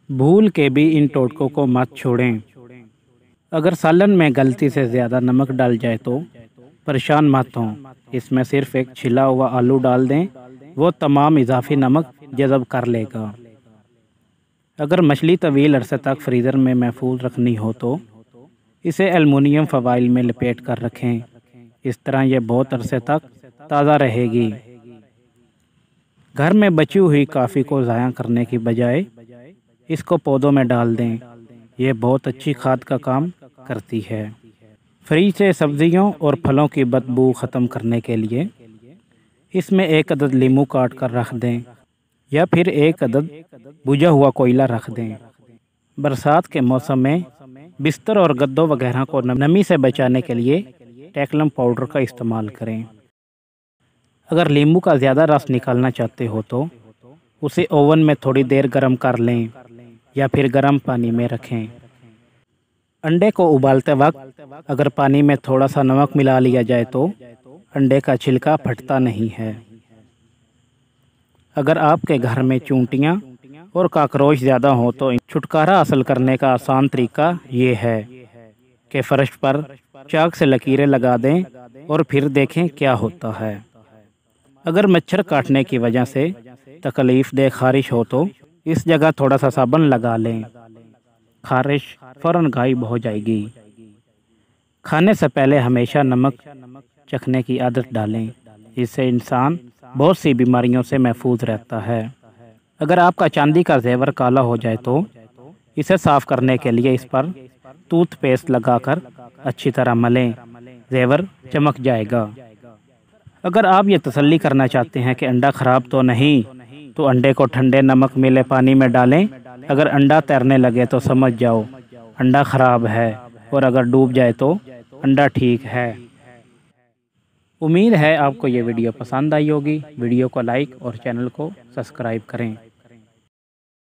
بھول کے بھی ان ٹوٹکوں کو مت چھوڑیں۔ اگر سالن میں غلطی سے زیادہ نمک ڈال جائے تو پریشان مت ہوں، اس میں صرف ایک چھلا ہوا آلو ڈال دیں، وہ تمام اضافی نمک جذب کر لے گا۔ اگر مچھلی طویل عرصے تک فریزر میں محفوظ رکھنی ہو تو اسے ایلومینیم فوائل میں لپیٹ کر رکھیں، اس طرح یہ بہت عرصے تک تازہ رہے گی۔ گھر میں بچی ہوئی کافی کو ضائع کرنے کی بجائے اس کو پودوں میں ڈال دیں، یہ بہت اچھی کھاد کا کام کرتی ہے۔ فریج سے سبزیوں اور پھلوں کی بدبو ختم کرنے کے لیے اس میں 1 عدد لیموں کاٹ کر رکھ دیں یا پھر 1 عدد بجھا ہوا کوئلہ رکھ دیں۔ برسات کے موسم میں بستر اور گدوں وغیرہ کو نمی سے بچانے کے لیے ٹیکلم پاؤڈر کا استعمال کریں۔ اگر لیموں کا زیادہ رس نکالنا چاہتے ہو تو اسے اوون میں تھوڑی دیر گرم کر لیں یا پھر گرم پانی میں رکھیں۔ انڈے کو ابالتے وقت اگر پانی میں تھوڑا سا نمک ملا لیا جائے تو انڈے کا چھلکا پھٹتا نہیں ہے۔ اگر آپ کے گھر میں چونٹیاں اور کاکروچ زیادہ ہوں تو چھٹکارا حاصل کرنے کا آسان طریقہ یہ ہے کہ فرش پر چاک سے لکیریں لگا دیں اور پھر دیکھیں کیا ہوتا ہے۔ اگر مچھر کاٹنے کی وجہ سے تکلیف دہ خارش ہو تو اس جگہ تھوڑا سا صابن لگا لیں، خارش فوراً غائب ہو جائے گی۔ کھانے سے پہلے ہمیشہ نمک چکھنے کی عادت ڈالیں، اس سے انسان بہت سی بیماریوں سے محفوظ رہتا ہے۔ اگر آپ کا چاندی کا زیور کالا ہو جائے تو اسے صاف کرنے کے لیے اس پر ٹوتھ پیسٹ لگا کر اچھی طرح ملیں، زیور چمک جائے گا۔ اگر آپ یہ تسلی کرنا چاہتے ہیں کہ انڈا خراب تو نہیں تو انڈے کو ٹھنڈے نمک ملے پانی میں ڈالیں، اگر انڈا تیرنے لگے تو سمجھ جاؤ انڈا خراب ہے، اور اگر ڈوب جائے تو انڈا ٹھیک ہے۔ امید ہے آپ کو یہ ویڈیو پسند آئی ہوگی۔ ویڈیو کو لائک اور چینل کو سبسکرائب کریں۔